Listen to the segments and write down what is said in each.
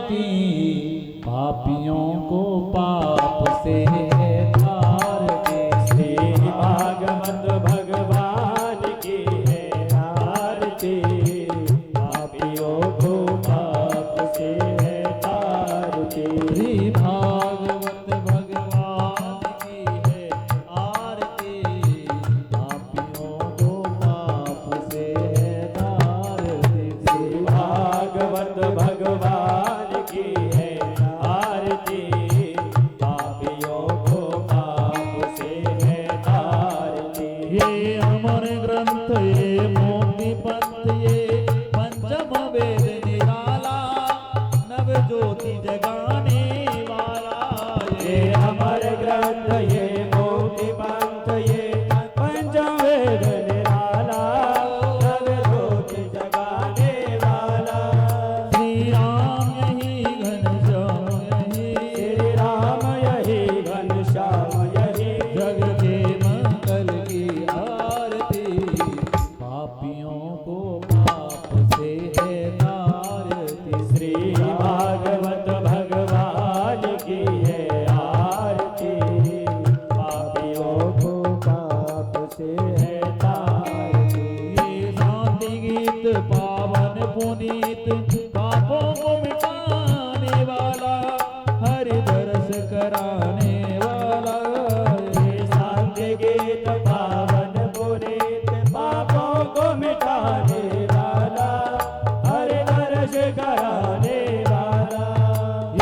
आरती, पापियों को पाप से तारती। श्री भागवत भगवान की है आरती, पापियों को पाप से है तारती। श्री भागवत भगवान की है आरती, पापियों को पाप से है तारती। श्री भागवत भगवान की है आरती, पापियों को पाप से है तारती। ये अमर ग्रंथ, ये मोक्ति पंथ, ये पंचम वेद निराला, नव ज्योति जगाने वाला। ये अमर ग्रंथ, ये मोक्ति पंथ, ये पंचवेद निराला, नव ज्योति जगाने वाला। श्री राम यही घनश्याम यही, श्री राम यही घनश्याम यही, जग के मंगल की आरती, पापियों को पाप से है तारती। श्री भागवत भगवान की है आरती, पापियों को पाप से है तारती। ये शांति गीत पावन पुनीत, पापों को मिटाने वाला, हरि दरस कराने वाला। ये शांति गीत पावन पुनीत, पापों को मिटाने वाला, हरि दर्श कराने वाला।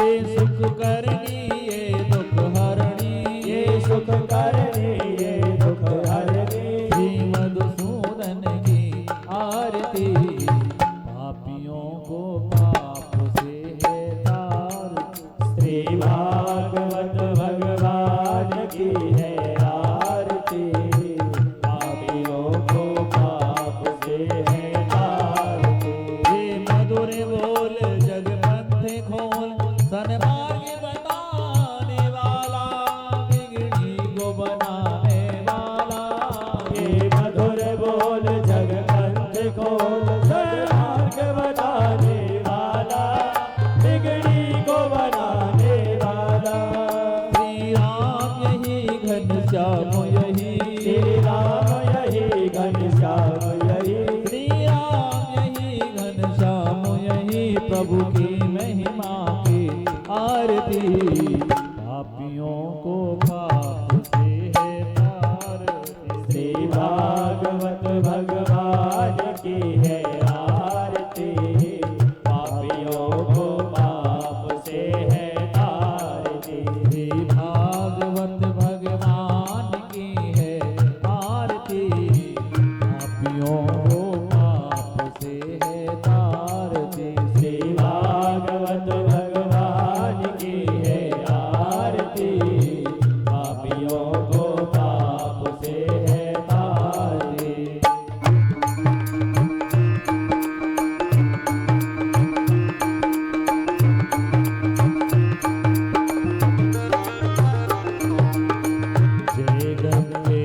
ये सुख करनी, ये दुख हरणी, ये सुख करनी, ये दुख हरनी। श्री मधुसूदन की आरती, पापियों को पाप से है तारती। श्री भागवत भगवान की है आरती, पापियों को पाप से है तारती। ये मधुर बोल जग पंथ खोल, सन्मार्ग बताने वाला, बिगड़ी को बनाने वाला। ये मधुर बोल जग पंथ खोल, सन्मार्ग बताने वाला, बिगड़ी को बनाने वाला। श्री राम यही घनश्याम यही, श्री राम यही घनश्याम यही, श्री राम यही घनश्याम यही, प्रभु की महिमा की आरती, पापियों को पाप से है तारती। श्री भागवत भगवान की है आरती, पापियों को पाप से है तारती। श्री भागवत भगवान की है आरती, पापियों को पाप से है तारती। श्री भागवत भगवान की है आरती, पापियों को पाप से है तारती। जय गंगे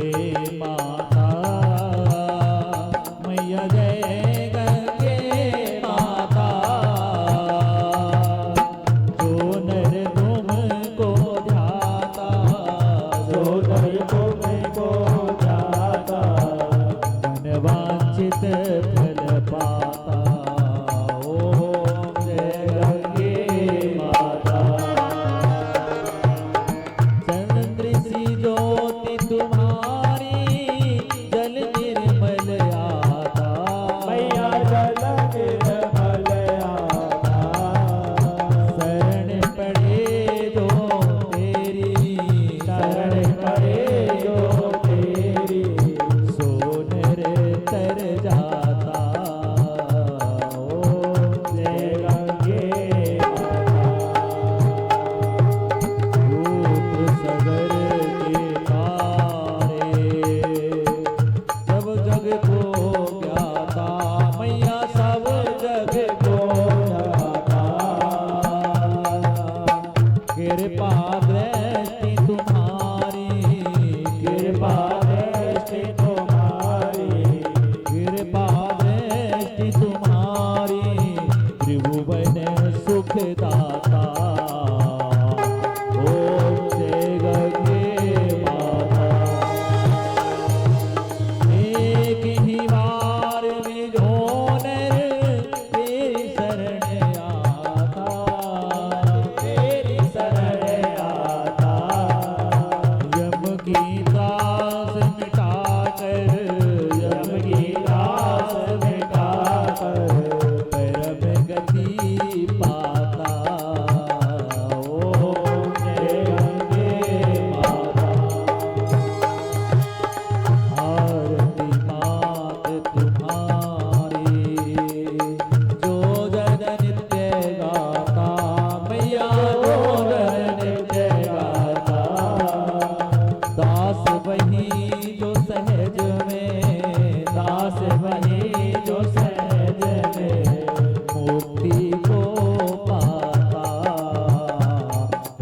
माता मैया, जय गंगे माता। जो नर तुमको ध्याता, जो नर तुमको ध्याता, मनवांछित फल पाता। ओम जय गंगे माता। चंद्र सी ज्योति तुम्हारी, जल निर्मल आता। मैया जल निर्मल आता। शरण पड़े जो तेरी, शरण पड़े जो तेरी, सोनर तर जाता। ओम जय गंगे रूप सगर के तारे, जब जग को ज्ञाता। मैया सब जग को जाता। कृपा दृष्टि तुम्हारी, कृपा दृष्टि तुम्हारी, कृपा दृष्टि तुम्हारी, त्रिभुवन सुख दाता। ओम जय गंगे माता। एक ही बार में जो नर तेरी शरण आता, तेरी शरण आता। यम की त्रास मिटा कर, यम की त्रास मिटा कर परम गति पाता। ओम जय गंगे माता। आरती मात तुम्हारी जो जन नित्य गाता। मैया जो जन नित्य गाता। दास वही जो सहज में, दास वही जो सहज में मुक्ति को पाता।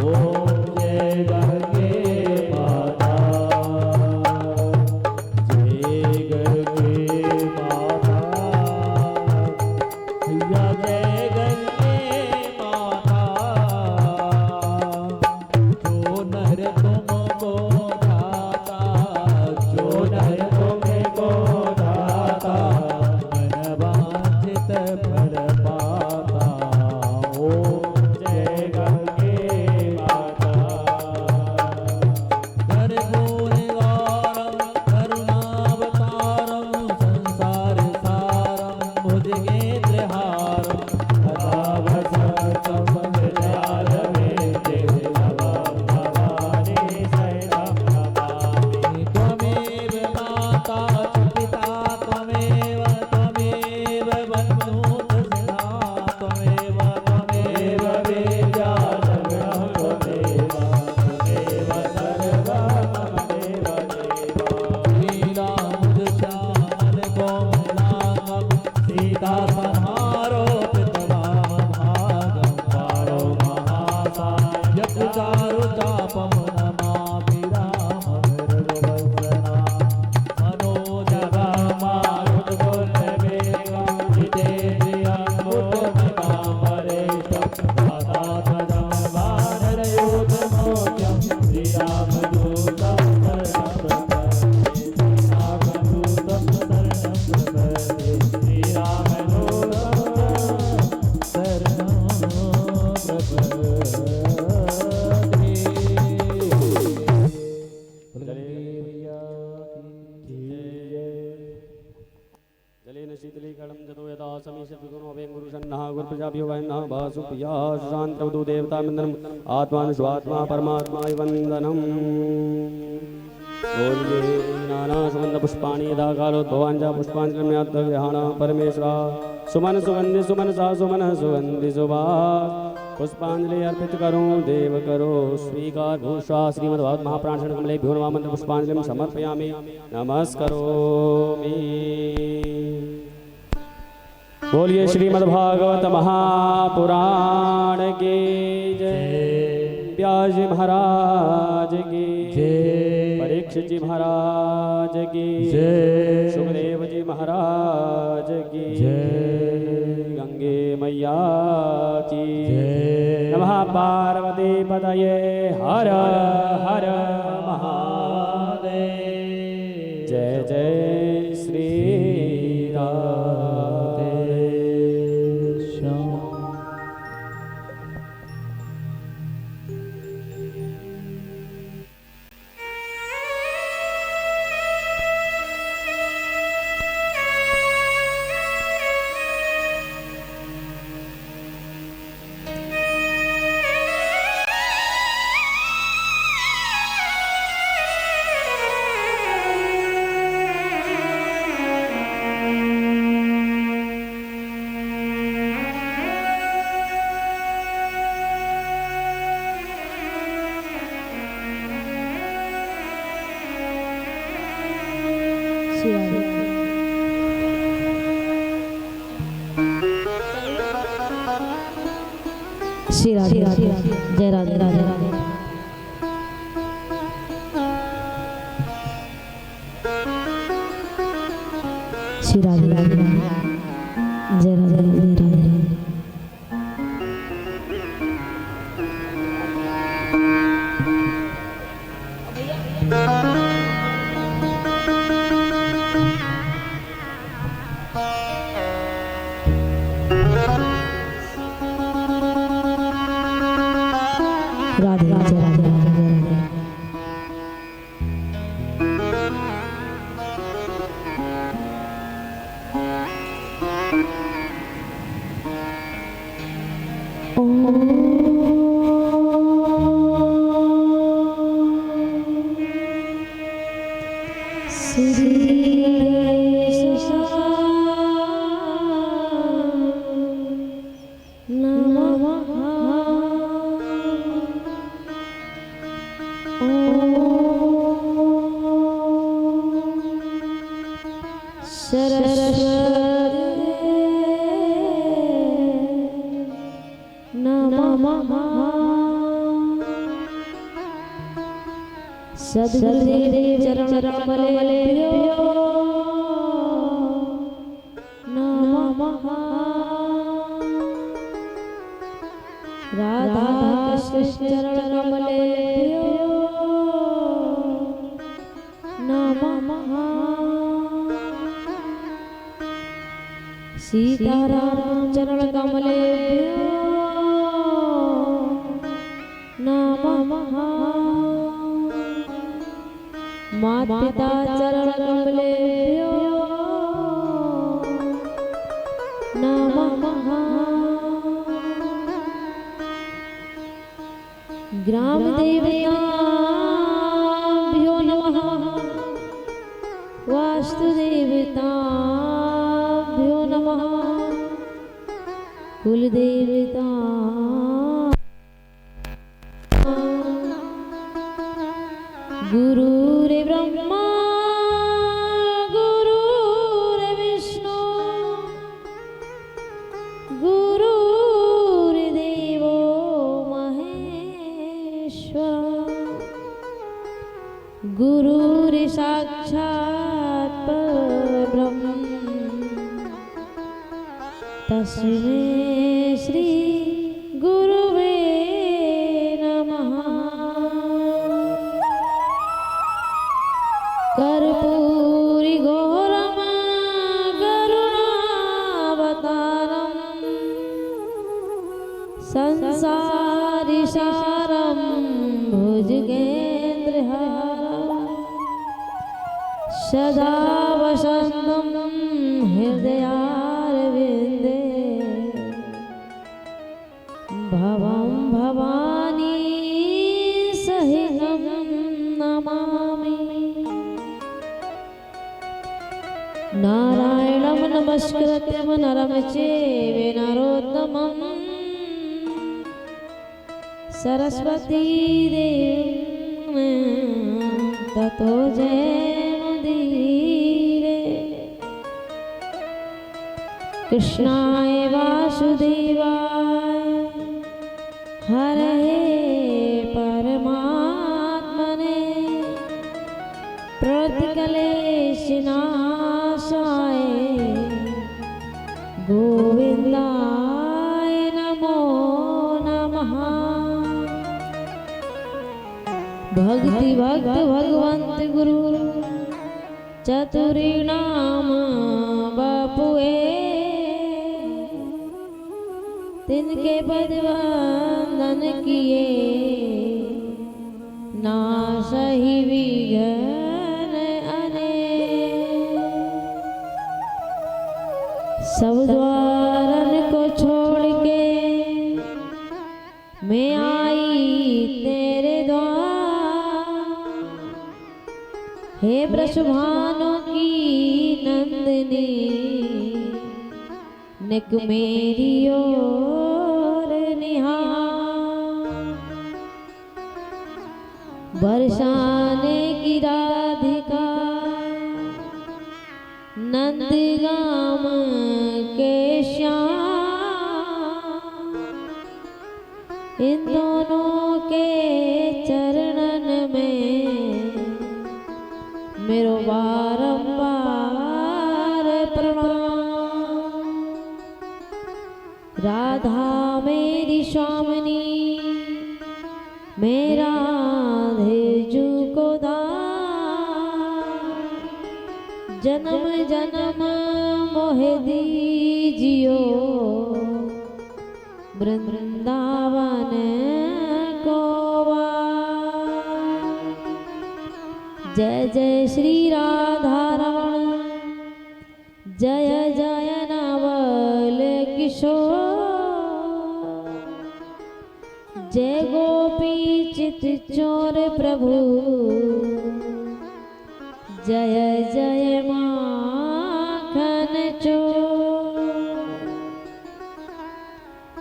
ओम जय गंगे माता। जय गंगे माता। भैया जय गंगे माता। जो नर तुमको धाता, जो नर तुमको धाता। मन वांछित फल पाता। ओम जय गंगे माता। कर्पूरवारं करुणावतारं संसार सारं भुजगेन्द्रहारं सदा वसन्तं हृदयारविन्दे नमः भवानी शरणं नमामि। त्वमेव माता च पिता त्वमेव, त्वमेव बन्धुः सदा त्वमेव, त्वमेव विद्या जगणं त्वमेव, त्वमेव सर्वं मम देव देव। श्रीरामदूषानन कोमलांगं सीता संहारोपित वामभागं पारो महासायक चारुचापं नमामि रामं रघुवंशना मनोजवं मारुततुल्यवेगं जितेन्द्रियं बुद्धिमतां वरिष्ठं वातात्मजं वानरयूथमोख्यं श्रीरामदूतं शरणं प्रपद्ये। श्रीरामदूतं शरणं प्रपद्ये। श्रीरामदूतं जलेन शीतलीकरणं जतो यदा समीशद्विगुणोऽभयं गुरुषन्नः गुरुप्रजाभ्यो वयन्नः भासुप्रिया शान्त्रवधू देवतावन्दनम् आत्मानुस्वात्मा परमात्मा वन्दनम्। बोलिए नाना सुगंध पुष्पाणि यदा कालोद्भवाञ्च पुष्पाञ्जलिम्यात्तग्रहाण परमेश्वरा। सुमन सुगंधि सुमन सा सुमन सुगंधि सुभाष पुष्पांजलि अर्पित करो देव करो स्वीकार भूषा। श्रीमद्भागवत महापुराण कमलेभ्यो नमः मंत्र पुष्पांजलिं समर्पयामि नमस्करोमि। बोलिए श्रीमद्भागवत महापुराण की जय। व्यास जी महाराज की जय। परीक्षित जी महाराज की जय। सुखदेव जी महाराज की जय। गंगे मैया की जय। नमः पार्वती पतये हर हर महादेव। जय जय श्री राधे श्याम। श्री राधे जय राधे राधे राधे। श्री राधे राधे जय राधे राधे राधे। राधे राधे राधे राधे। सद्गुरुदेव चरण कमलेभ्यो नमः। राधा कृष्ण चरण कमलेभ्यो नमः। सीताराम चरण कमलेभ्यो नमः। माता पिता चरण कमलेभ्यो नमः। ग्राम देवताभ्यो नमः। वास्तु देवताभ्यो नमः। कुल देवता गुरुर्ब्रह्मा गुरुर्विष्णु गुरुर्देवो महेश्वर गुरुर्साक्षात् परब्रह्म तस्मै श्री गुरुवे कर्पूरी घोरम करुणावतारम संसारी सारम भुजगेन्द्रहारम सदा वसंतम हृदयारविंदे भवं भवानी सहितं नमामि। नारायणं नमस्कृत्यं नरं चैव नरोत्तमं सरस्वती देवीं ततो जयमुदीरये। कृष्णाय वासुदेवाय हरये परमात्मने प्रणतक्लेशनाशाय गोविन्दाय नमो नमः। भक्ति भक्त भगवंत गुरु चतुर्नाम बापुए तिनके पद वंदन किए ना सही विघ्न अने। सब द्वारन को छोड़ के मैं आई तेरे द्वार। हे वृषभानु की नंदिनी निक मेरी ओर निहार। बरसाने की राधिका नंदगाम के श्याम। इन दोनों के चरणन में मेरो बारंबार प्रणाम। राधा मेरी स्वामिनी मेरा धेजू को दान। जन्म जन्म मोहे दीजियो वृंदावन को जय जय श्री राधा रमण, जय जय नवल किशोर, जय गोपी चित चोर प्रभु, जय जय माखन चोर।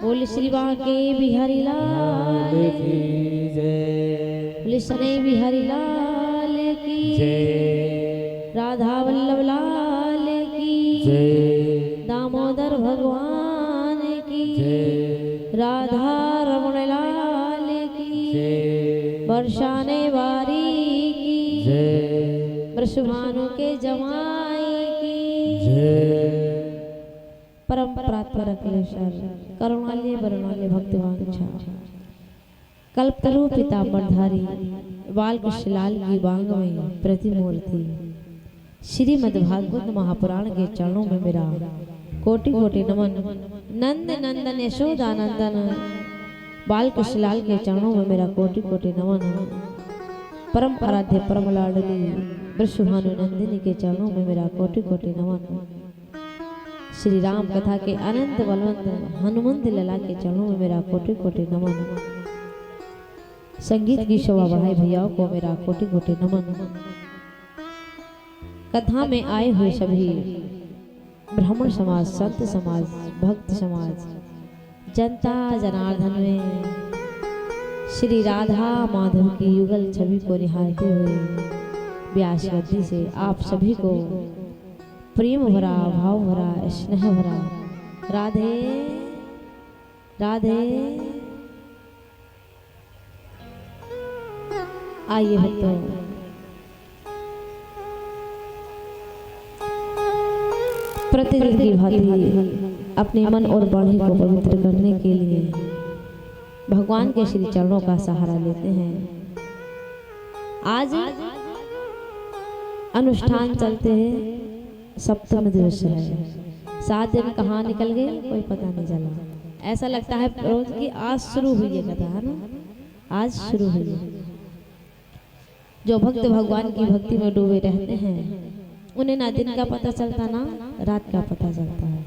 बोल श्री बांके बिहारी लाल की जय, बोल सने बिहारी लाल की जय, राधा वल्लभ लाल की जय, दामोदर भगवान की जय, राधा रमण लाल की जय, बरसाने वारी की जय, वृषभानु के जमाई की जय। परम प्रातपर अखिलेश्वर करुणालय वरुणालय भक्तवांछा कल्पतरु पीतांबरधारी बालकृष्ण लाल की बांग में प्रतिमूर्ति श्रीमद् भागवत महापुराण के चरणों में मेरा कोटि कोटि नमन। नंद नंदन यशोदानंदन बालकृष्ण लाल के चरणों में मेरा कोटि कोटि नमन। परम आराध्य परम लाडली वृषभानु नंदिनी के चरणों में मेरा कोटि कोटि नमन। श्री राम कथा के अनंत बलवंत हनुमंत लला के चरणों में मेरा कोटि कोटि नमन। संगीत की शोभा बढ़ाए भैयाओं को मेरा कोटि कोटि नमन। कथा में आए हुए सभी ब्राह्मण समाज, संत समाज, भक्त समाज, जनता जनार्दन में श्री राधा माधव की युगल छवि को निहारते हुए व्यास गद्दी से आप सभी को प्रेम भरा, भाव भरा, स्नेह भरा राधे राधे। आइए भक्तों, प्रतिदिन की भांति अपने मन और वाणी को पवित्र करने के लिए भगवान के श्री चरणों का सहारा लेते हैं। आज अनुष्ठान चलते हैं, सप्तम दिवस है। 7 दिन कहाँ निकल गए कोई पता नहीं चला। ऐसा लगता है रोज की आज शुरू हुई है कथा, है ना? आज शुरू हुई है। जो भक्त भगवान की भक्ति में डूबे रहते हैं उन्हें ना दिन का पता चलता ना रात का पता चलता है।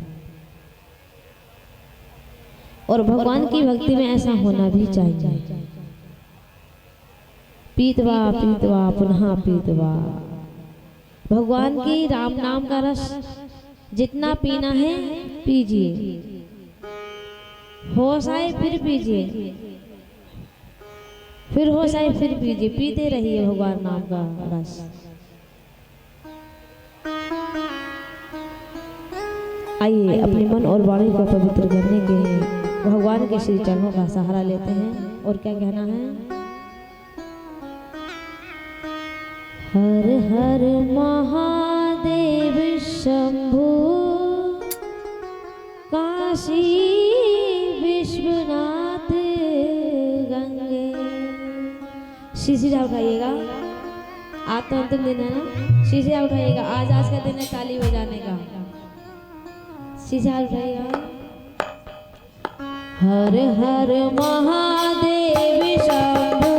और भगवान की भक्ति में ऐसा होना भी चाहिए। पीतवा पीतवा पुनः पीतवा। भगवान की राम नाम का रस जितना पीना है पीजिए, होश आए फिर पीजिए, फिर होश आए फिर पीजिए, पीते रहिए भगवान नाम का रस। आइए अपने मन और वाणी को पवित्र करने के लिए भगवान के श्री चरणों का सहारा लेते हैं। और क्या कहना है? हर हर महादेव शंभु, काशी विश्वनाथ गंगे। शीशिया उठाइएगा, आज तो अंतिम दिन है ना। शीशिया उठाइएगा, आज का दिन है ताली बजाने का। शीशिया उठाइएगा। हर हर महादेव शंभु,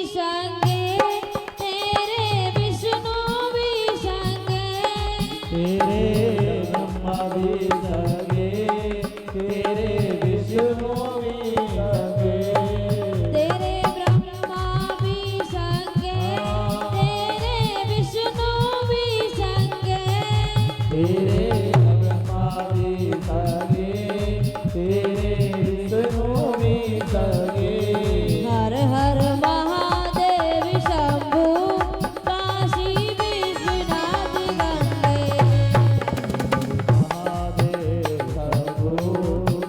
संगे तेरे विष्णु भी संगे तेरे ब्रह्मा भी संगे तेरे विष्णु भी संगे तेरे ब्रह्मा भी संगे तेरे विष्णु भी संगे तेरे ब्रह्मा भी संगे तेरे विष्णु भी संगे हर हर महादेव शंभु काशी विश्वनाथ गंगे महादेव शंभु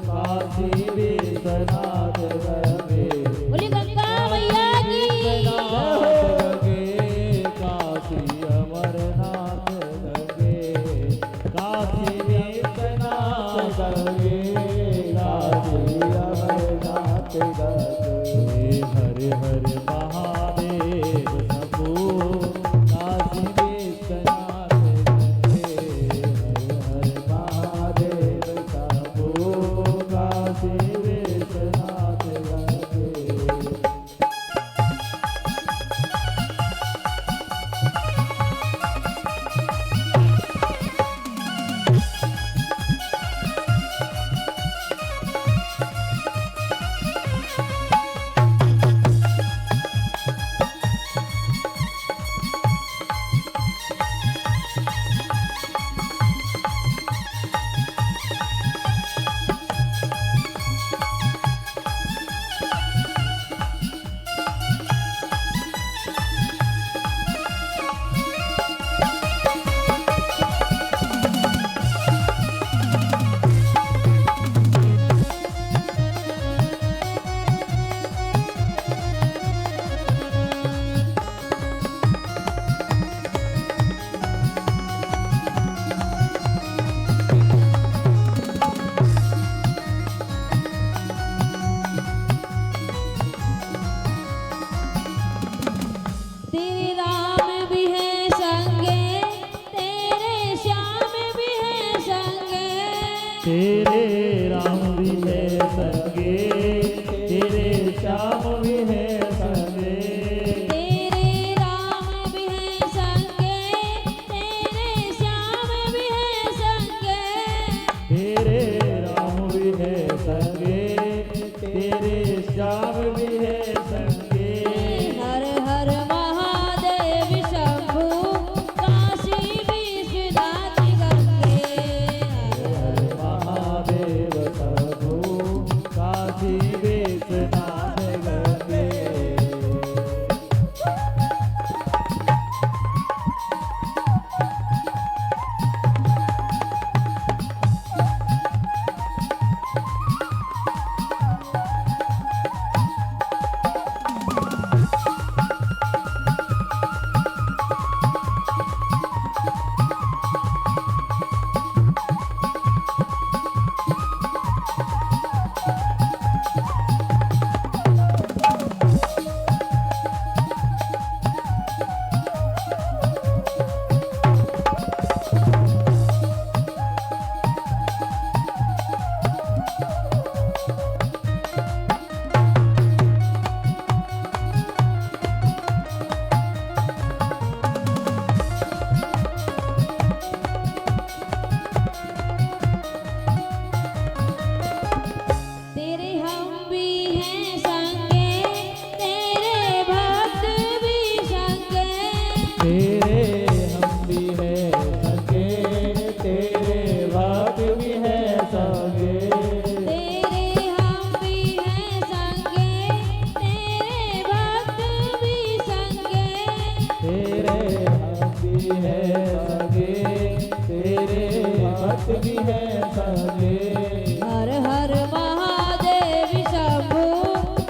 काशी विश्वनाथ गंगे बोली गंगा मैया की गंगे काशी अमरनाथ गंगे काशी विश्वनाथ गंगे काशी अमरनाथ गंगे हर हर महादेव शंभु काशी विश्वनाथ गंगे हर हर महादेव शंभु काशी विश्वनाथ गंगे तेरे राम भी है संगे तेरे श्याम भी है संगे तेरे राम भी है संगे तेरे श्याम भी है संगे तेरे राम भी है संगे तेरे श्याम भी है संगे तेरे राम भी है संगे तेरे श्याम भी है संगे हर हर महादेव शंभु काशी विश्वनाथ गंगे हर महादेव शंभु काशी विश्वनाथ गंगे तेरे हम भी हैं संगे तेरे भक्त भी संगे तेरे हम भी है संगे तेरे भक्त भी है संगे तेरे हम भी हैं संगे तेरे भक्त भी संगे तेरे हम भी है संगे तेरे भक्त भी है संगे हर हर महादेव शंभु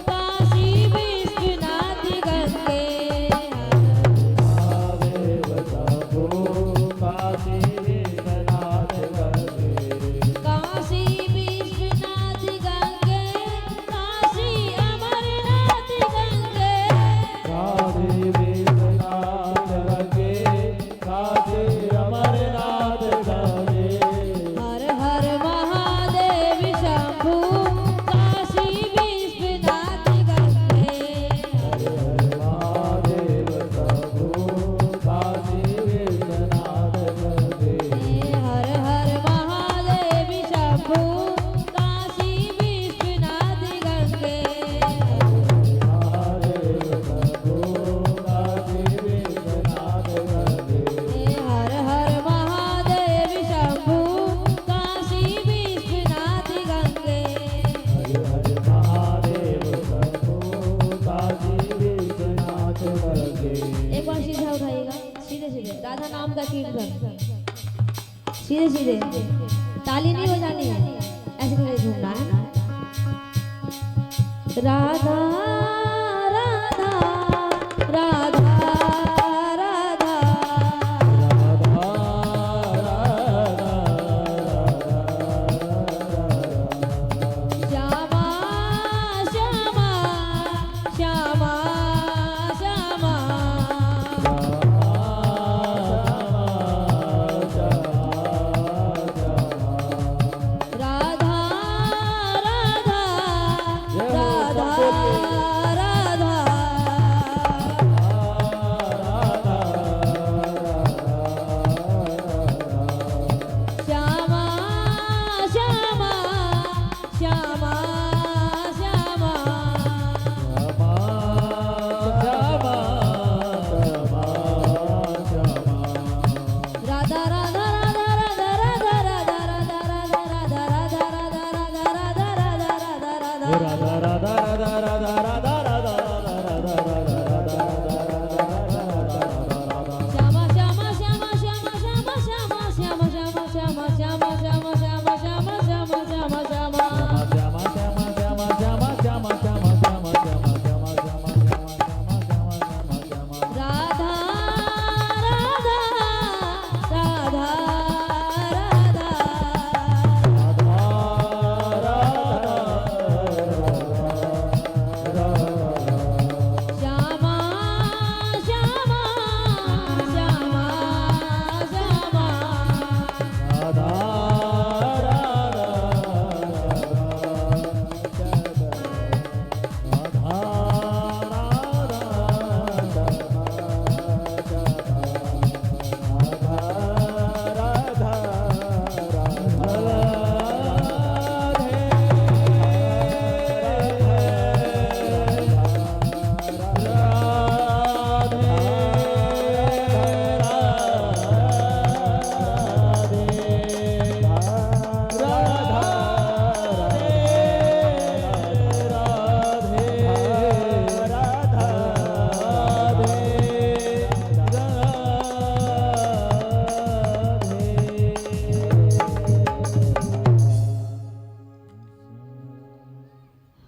काशी विश्वनाथ गंगे महादेव का कीर्तन। सीधे सीधे ताली नहीं बजानी है, ऐसे करके घूमना है ना। राधा राधा राधा राधा श्यामा श्यामा श्यामा श्यामा राधा राधा राधा राधा श्यामा श्यामा श्यामा श्यामा राधा राधा राधा राधा राधा राधा राधा राधा राधा राधा राधा राधा राधा श्यामा श्यामा श्यामा श्यामा श्यामा श्यामा श्यामा श्यामा श्यामा श्यामा श्यामा श्यामा श्यामा श्यामा श्यामा श्यामा राधा राधा राधा श्यामा श्यामा श्यामा श्यामा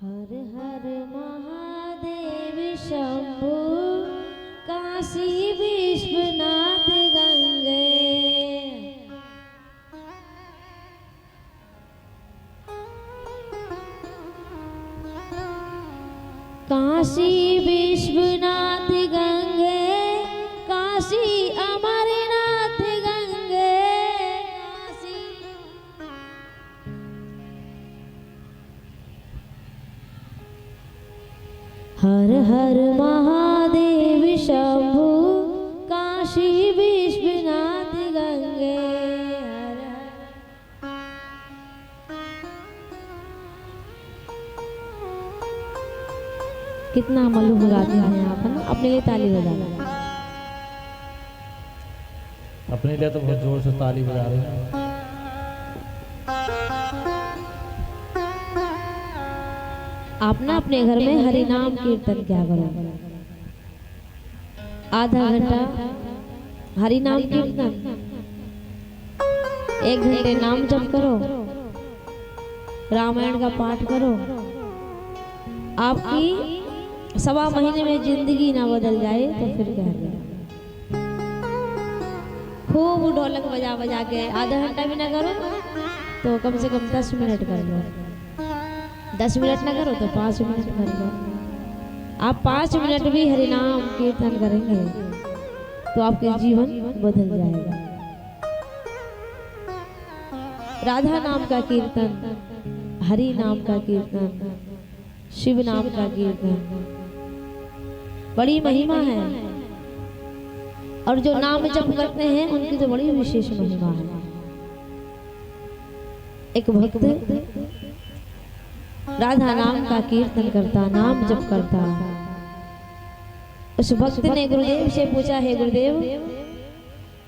हर हर महादेव शंभु काशी विश्वनाथ गंगे काशी विश्वनाथ गंगे काशी अमरनाथ गंगे काशी हर हर महादेव शंभु काशी विश्वनाथ गंगे हर कितना मालूम लगाते हैं आप, है ना। अपने लिए ताली बजाना। अपने लिए तो बहुत जोर से ताली बजा रहे हैं। आप ना अपने घर में हरि नाम कीर्तन क्या करो, आधा घंटा हरि नाम कीर्तन, 1 घंटे नाम जप करो, रामायण का पाठ करो। आपकी 1.25 महीने में जिंदगी ना बदल जाए तो फिर क्या करें। खूब ढोलक बजा बजा के आधा घंटा भी ना करो तो कम से कम 10 मिनट कर लो, 10 मिनट ना करो तो 5 मिनट कर लो। आप 5 मिनट भी हरिनाम कीर्तन करेंगे तो आपके जीवन बदल जाएगा। राधा नाम का कीर्तन, हरि नाम का कीर्तन, शिव नाम का कीर्तन बड़ी महिमा है, और जो नाम जप करते हैं उनकी तो बड़ी विशेष महिमा है। एक भक्त राधा नाम का कीर्तन करता, नाम जप करता। उस भक्त ने गुरुदेव से पूछा, है गुरुदेव,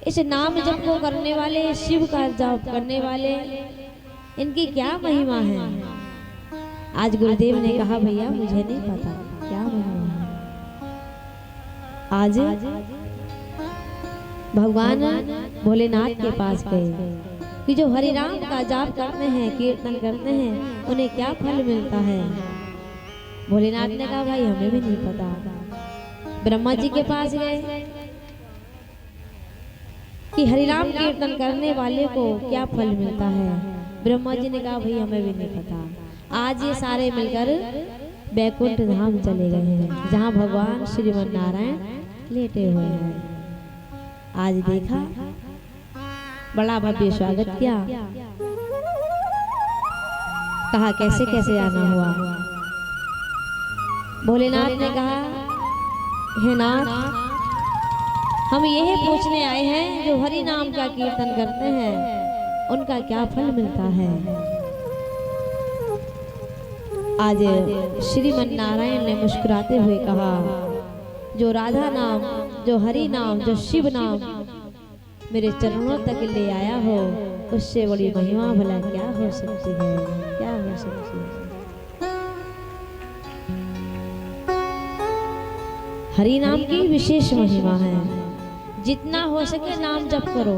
इस नाम जप को करने वाले, शिव का जाप करने वाले, इनकी क्या महिमा है? आज गुरुदेव ने कहा, भैया मुझे नहीं पता क्या महिमा है। आज भगवान भोलेनाथ के पास गए कि जो हरि नाम का जाप करते हैं, कीर्तन करते हैं, उन्हें क्या फल मिलता है। भोलेनाथ ने कहा भाई हमें भी नहीं पता। ब्रह्मा जी के पास गए कि हरिनाम कीर्तन करने वाले को क्या फल मिलता है। ब्रह्मा जी ने कहा भाई हमें भी नहीं पता। आज ये सारे मिलकर बैकुंठ धाम चले गए हैं, जहाँ भगवान श्रीमन नारायण लेटे हुए हैं। आज देखा, बड़ा भव्य स्वागत किया, कहा कैसे कैसे आना हुआ। भोलेनाथ ने कहा हे नाथ, हम यही पूछने आए हैं जो हरि नाम का कीर्तन करते हैं उनका क्या फल मिलता है। आज श्रीमन नारायण ने मुस्कुराते हुए कहा जो राधा नाम, जो हरि नाम, जो शिव नाम मेरे चरणों तक ले आया हो, उससे बड़ी महिमा भला क्या हो सकती है, क्या हो सकती है। हरि नाम की विशेष महिमा है। जितना हो सके नाम जप करो।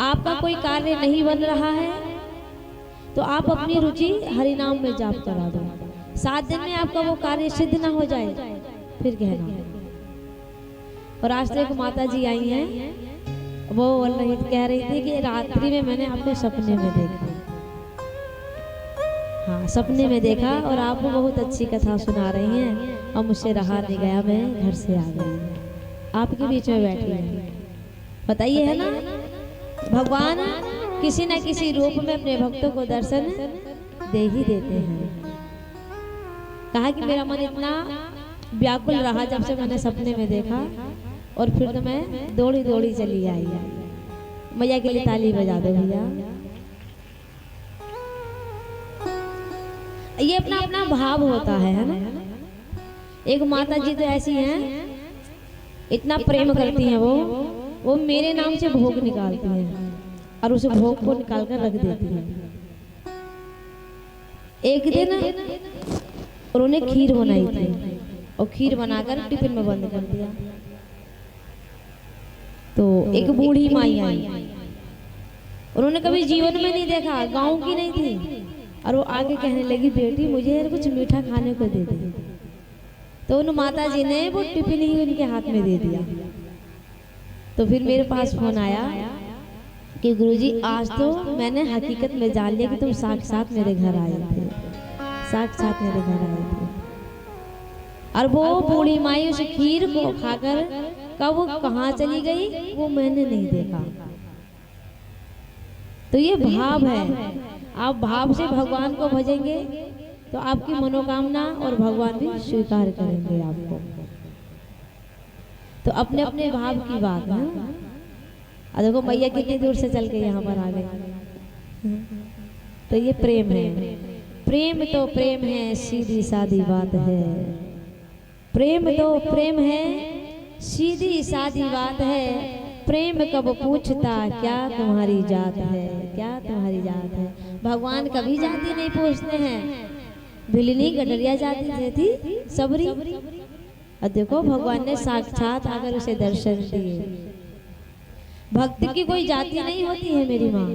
आपका कोई कार्य नहीं बन रहा है तो आप अपनी रुचि हरि नाम में जाप करा दो। 7 दिन में आपका वो कार्य सिद्ध ना हो जाए फिर कहना। और आज तो एक माता जी आई हैं, वो कह रही थी कि रात्रि में मैंने आपको सपने में देखा। हाँ, सपने में देखा और आप बहुत अच्छी कथा सुना रही हैं और मुझसे रहा नहीं गया, मैं घर से आ गई, आपके बीच में बैठी है। बताइए है ना, भगवान किसी न किसी रूप में अपने भक्तों को दर्शन दे ही देते हैं। कहा कि मेरा मन इतना व्याकुल रहा जब से मैंने सपने में देखा, और फिर तो मैं दौड़ी दौड़ी चली आई। मैया के लिए ताली बजा दो भैया। ये अपना अपना भाव होता है ना। एक माता जी तो ऐसी हैं, इतना प्रेम करती हैं वो मेरे नाम से भोग निकालती हैं और उस भोग को निकाल कर रख देती हैं। एक दिन उन्होंने खीर बनाई थी और खीर बनाकर टिफिन में बंद कर दिया। तो एक बूढ़ी माई आई, उन्होंने कभी जीवन में नहीं देखा, गांव की नहीं थी, और वो आगे कहने लगी बेटी मुझे कुछ मीठा खाने को दे दे। तो उन माता जी ने वो टिफिन ही उनके हाथ में दे दिया। तो फिर मेरे पास फोन आया कि गुरुजी आज तो मैंने हकीकत में जान लिया कि तुम साक्षात मेरे घर आए थे, साक्षात मेरे घर आए थे। और वो बूढ़ी माई उस खीर को खाकर कब कहाँ चली गई वो मैंने नहीं देखा। तो ये भाव है, आप भाव से भगवान को भजेंगे तो आपकी मनोकामना और भगवान भी स्वीकार करेंगे आपको। तो अपने अपने भाव की बात है। और देखो मैया कितनी दूर से चल के यहाँ पर आ गए। तो ये प्रेम है, प्रेम तो प्रेम है, सीधी सादी बात है। प्रेम तो प्रेम है, सीधी सादी बात है। प्रेम कब पूछता क्या तुम्हारी जात है, क्या तुम्हारी जात है। भगवान कभी जाति नहीं पूछते हैं। भिलनी गडरिया जाति थी सबरी, और देखो भगवान ने साक्षात आकर उसे दर्शन दिए। भक्ति की कोई जाति नहीं होती है मेरी माँ,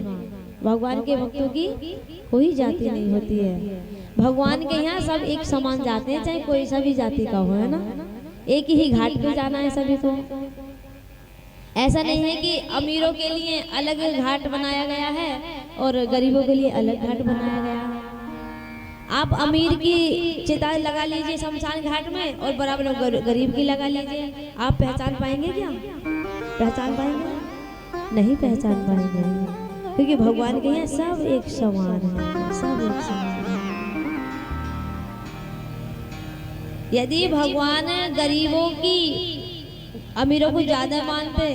भगवान के भक्तों की कोई जाति नहीं होती है। भगवान के यहाँ सब एक समान जाते हैं, चाहे कोई सा भी जाति का हो, है ना। एक ही घाट पे जाना है सभी को। ऐसा नहीं है कि अमीरों के लिए अलग घाट बनाया गया है और गरीबों के लिए अलग घाट बनाया गया है। आप अमीर की चिता लगा लीजिए शमशान घाट में और बराबर गरीब की लगा लीजिए, आप पहचान पाएंगे क्या? पहचान पाएंगे? नहीं पहचान पाएंगे, क्योंकि भगवान के यहाँ सब एक समान है, सब एक समान है। यदि भगवान गरीबों की अमीरों को ज्यादा मानते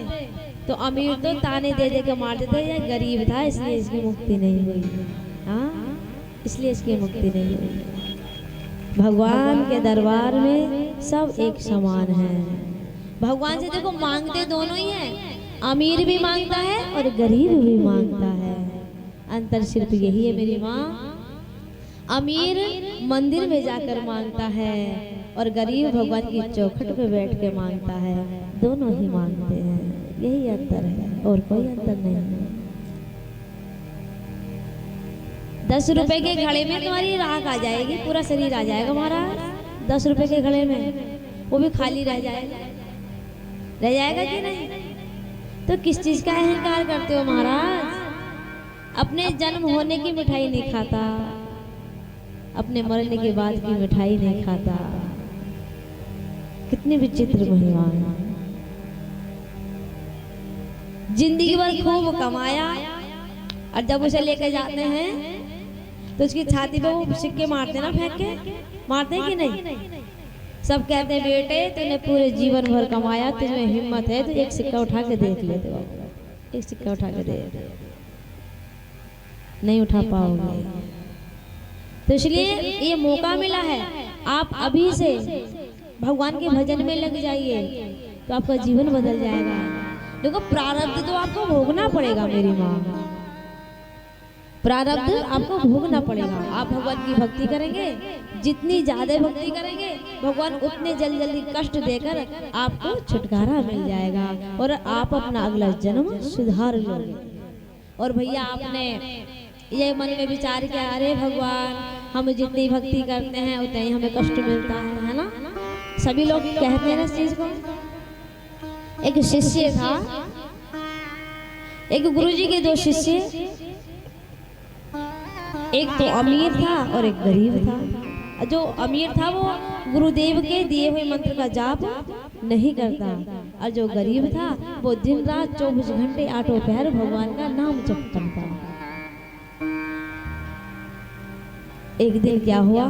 तो अमीर तो ताने दे दे के मार देते, या गरीब था इसलिए इसकी मुक्ति नहीं हुई, हाँ इसलिए इसकी मुक्ति नहीं हुई। भगवान के दरबार में सब एक समान है। भगवान से देखो मांगते दोनों ही हैं, अमीर भी मांगता है और गरीब भी मांगता है। अंतर सिर्फ यही है मेरी माँ, अमीर मंदिर में जाकर मांगता है और गरीब भगवान की चौखट पे बैठ के मांगता है, दोनों ही मांगते हैं। यही अंतर है और कोई अंतर नहीं है। 10 रुपए के घड़े में तुम्हारी राख आ जाएगी, पूरा शरीर आ जाएगा महाराज 10 रुपए के घड़े में, वो भी खाली रह जाएगा कि नहीं? तो किस चीज का अहंकार करते हो महाराज? अपने जन्म होने की मिठाई नहीं खाता, अपने मरने के बाद की मिठाई नहीं खाता। कितनी विचित्र महिमा है। जिंदगी भर खूब कमाया और जब उसे लेकर जाते हैं तो उसकी छाती पे वो सिक्के मारते ना, फेंक के मारते हैं कि नहीं? सब कहते हैं बेटे तूने पूरे जीवन भर कमाया, तुझमें हिम्मत है तो एक सिक्का उठा के देख ले, तो एक सिक्का उठा के दे, नहीं उठा पाओगे। तो इसलिए ये मौका मिला है, आप अभी से भगवान के भजन में लग जाइए तो आपका जीवन बदल जाएगा। देखो प्रारब्ध तो आपको भोगना पड़ेगा मेरी माँ, प्रारब्ध आपको भोगना पड़ेगा। आप भगवान की भक्ति करेंगे, जितनी ज्यादा भक्ति करेंगे भगवान उतने जल्दी कष्ट देकर आपको छुटकारा मिल जाएगा और आप अपना अगला जन्म सुधार लोगे। और भैया आपने ये मन में विचार किया, अरे भगवान हम जितनी भक्ति करते हैं उतना ही हमें कष्ट मिलता है ना? सभी लोग कहते हैं ना इस चीज को। एक शिष्य था, एक गुरुजी के 2 शिष्य, एक तो अमीर था और एक गरीब था। जो अमीर था वो गुरुदेव के दिए हुए मंत्र का जाप नहीं करता और जो गरीब था वो दिन रात 24 घंटे 8 पहर भगवान का नाम जप करता। एक दिन क्या हुआ,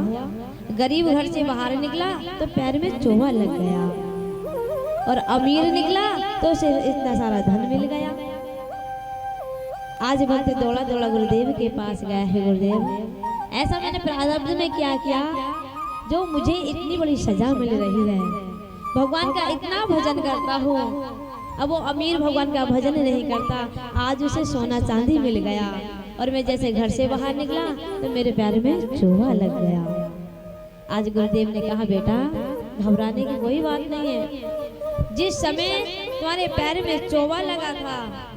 गरीब घर से बाहर निकला तो पैर में चोवा लग गया और अमीर निकला तो उसे इतना सारा धन मिल गया। आज भक्त दौड़ा दौड़ा गुरुदेव के पास गया है, गुरुदेव ऐसा मैंने प्रारब्ध में क्या किया जो मुझे इतनी बड़ी सजा मिल रही है। भगवान का इतना भजन करता हूँ, अब वो अमीर भगवान का भजन नहीं करता, आज उसे सोना चांदी मिल गया और मैं जैसे घर से बाहर निकला तो मेरे पैर में चोवा लग गया। आज गुरुदेव ने कहा बेटा घबराने की कोई बात नहीं है, जिस समय तुम्हारे पैर में चोवा लगा था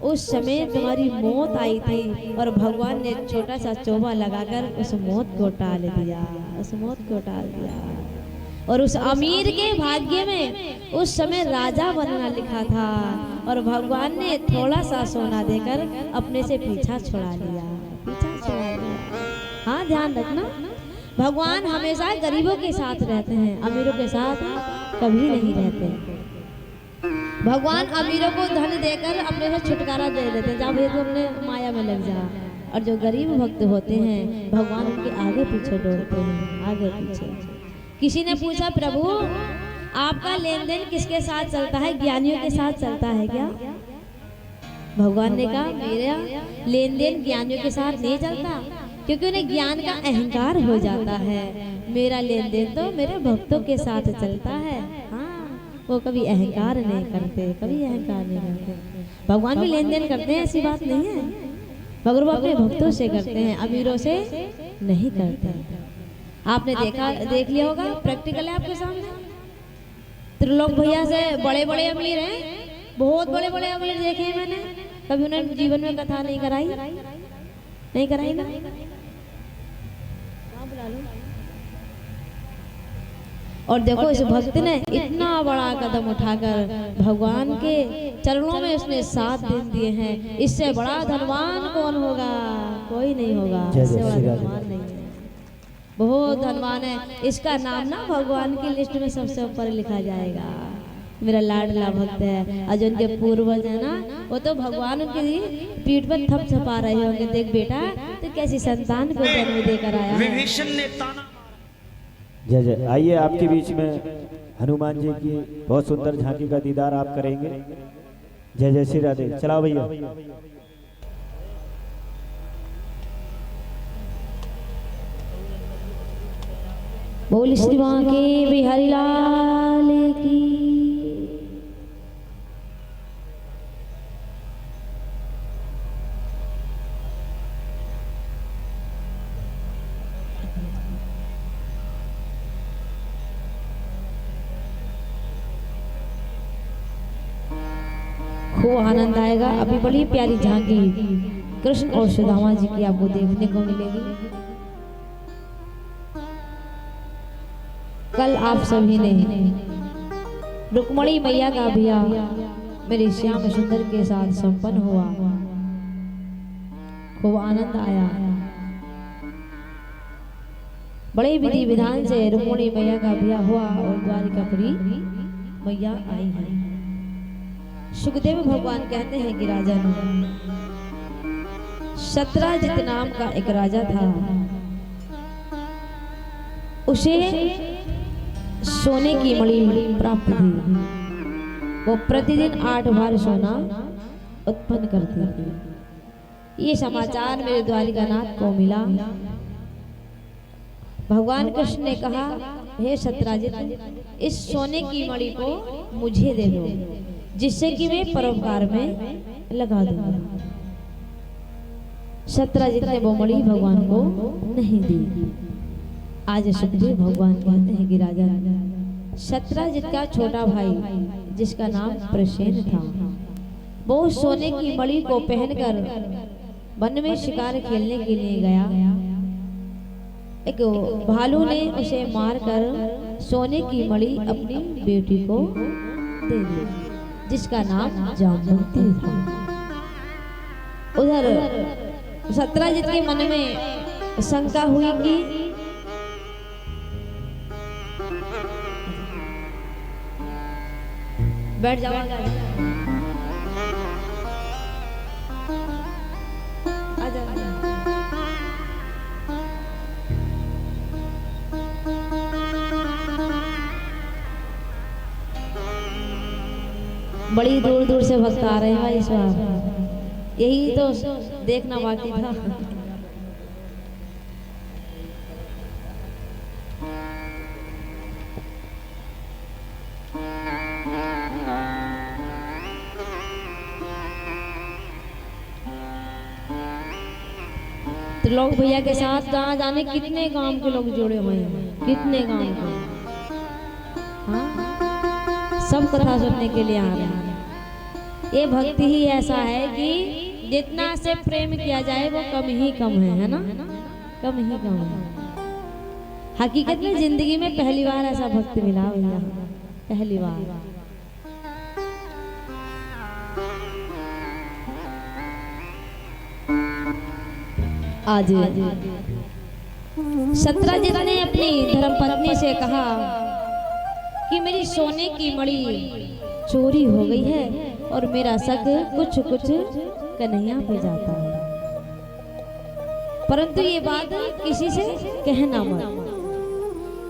उस समय तुम्हारी मौत आई थी और भगवान ने छोटा सा चोवा लगाकर उस मौत को टाल दिया, उस मौत को टाल दिया। और उस अमीर के भाग्य में उस समय राजा बनना लिखा था और भगवान ने थोड़ा सा सोना देकर अपने से पीछा छुड़ा लिया, पीछा छुड़ा लिया। हाँ ध्यान रखना, भगवान हमेशा गरीबों के साथ रहते हैं, अमीरों के साथ कभी नहीं रहते। भगवान अमीरों को धन देकर अपने से छुटकारा दे देते हैं, जब ये तो अपने माया में लग जा। और जो गरीब भक्त होते हैं भगवान उनके आगे पीछे दौड़ते हैं, आगे पीछे। किसी ने पूछा प्रभु आपका लेन देन किसके साथ चलता है, ज्ञानियों के साथ चलता है क्या? भगवान ने कहा मेरा लेन देन ज्ञानियों के साथ नहीं चलता, क्योंकि उन्हें ज्ञान का अहंकार हो जाता है। मेरा लेन देन तो मेरे भक्तों के साथ चलता है। हाँ, वो कभी अहंकार नहीं करते, कभी अहंकार नहीं करते। भगवान भी लेन देन करते हैं, ऐसी बात नहीं है, मगर वो अपने भक्तों से करते हैं, अमीरों से नहीं करते। आपने देख लिया होगा, प्रैक्टिकल है आपके सामने। त्रिलोक भैया से बड़े बड़े अमीर हैं, बहुत बड़े बड़े अमीर देखे हैं मैंने, कभी उन्होंने जीवन में कथा नहीं कराई, नहीं कराई ना। और देखो इस भक्त ने इतना बड़ा कदम उठाकर भगवान के चरणों में उसने 7 दिन दिए हैं। इससे बड़ा धनवान कौन होगा? कोई नहीं होगा, इससे बड़ा धनवान नहीं है, बहुत धनवान है। इसका नाम ना भगवान की लिस्ट में सबसे ऊपर लिखा जाएगा। मेरा लाडला भक्त है। और जो उनके पूर्वज है ना, वो तो भगवान उनकी पीठ पर थपथपा रहे होंगे, देख बेटा तो कैसी संतान को जन्म देकर आया है। जय जय। आइए आपके बीच में हनुमान जी की बहुत सुंदर झांकी का दीदार आप करेंगे। जय जय श्री राधे। चलाओ भैया। बोल श्री बांके बिहारी लाल की। खूब आनंद आएगा। अभी बड़ी प्यारी झांकी कृष्ण और सुदामा जी की आपको देखने को मिलेगी। कल आप सभी ने रुक्मणी मैया का ब्याह मेरे श्याम सुंदर के साथ संपन्न हुआ, खूब आनंद आया। बड़े विधि विधान से रुक्मणी मैया का ब्याह हुआ और द्वारिकापुरी मैया आई है। सुखदेव भगवान कहते हैं कि राजन, शतराजित नाम का एक राजा था, उसे सोने की मणि प्राप्त थी। वो प्रतिदिन 8 बार सोना उत्पन्न करती थी। ये समाचार मेरे द्वारिकानाथ को मिला। भगवान कृष्ण ने कहा, हे शतराजित, इस सोने की मणि को मुझे दे दो, जिससे कि मैं परोपकार में लगा दूंगा। शतराजित ने वो मणि भगवान को नहीं दी। आज सुखदेव भगवान कहते हैं कि राजा, शतराजित का छोटा भाई जिसका नाम प्रसेन था, वो सोने की मणि को पहनकर वन में शिकार खेलने के लिए गया। एक भालू ने उसे मारकर सोने की मणि अपनी बेटी को दे दी, जिसका नाम जामवंती था। उधर शतराजित के मन में शंका हुई कि बैठ जाओ, बड़ी दूर दूर से भक्त आ रहे हैं भाई साहब, यही तो देखना बाकी था। त्रिलोक भैया के साथ कहाँ जाने कितने गांव के लोग जुड़े हुए हैं, कितने गांव के, हाँ, सब कथा सुनने के लिए आ रहे हैं। ये भक्ति ही ऐसा है कि जितना से प्रेम किया जाए वो कम ही कम है ना, कम ही कम है। हकीकत में जिंदगी में पहली बार ऐसा भक्त मिला भैया, पहली बार। आज शतराजित ने अपनी धर्मपत्नी से कहा कि मेरी सोने की मणि चोरी हो गई है और मेरा शक कुछ कुछ कन्हैया पे जाता है, परंतु ये बात किसी से कहना मत।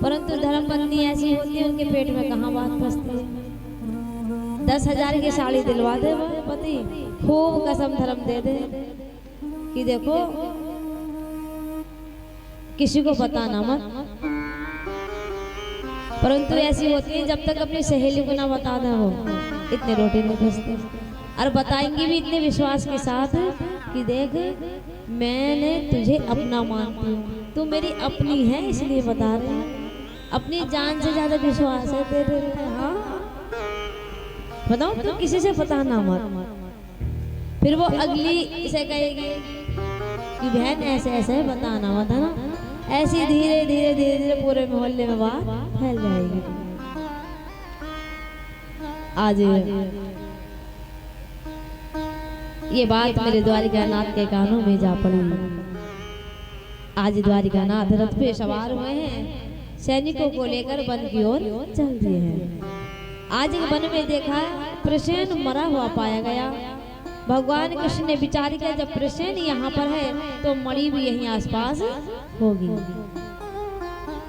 परंतु धर्मपत्नी ऐसी होती है, उनके पेट में कहाँ बात फंसती है। 10,000 की साड़ी दिलवा दे पति, खूब कसम धर्म दे दे कि देखो किसी को बताना मत, परंतु ऐसी होती है जब तक अपनी सहेली को ना बता दे वो इतने रोटी नहीं फंसते, और बताएंगी भी इतने विश्वास के साथ कि देख मैंने तुझे अपना मानती हूँ, तू मेरी अपनी है इसलिए बता रही, अपनी जान से ज्यादा विश्वास है तेरे। हाँ बताओ, तो किसी से बताना मत। फिर वो अगली से कहेगी कि बहन ऐसे ऐसे बताना मत, है ना। ऐसी धीरे धीरे धीरे धीरे पूरे मोहल्ले में बात फैल जाएगी। आज ये बात मेरे द्वारिकानाथ के कानों में जा पड़ी। आज द्वारिकानाथ रथ पे सवार हुए हैं, सैनिकों को लेकर वन की ओर चल दिए हैं। आज वन में देखा प्रसेन मरा हुआ पाया गया। भगवान कृष्ण ने विचार किया जब प्रसेन यहाँ पर है तो मणि भी यहीं आसपास होगी।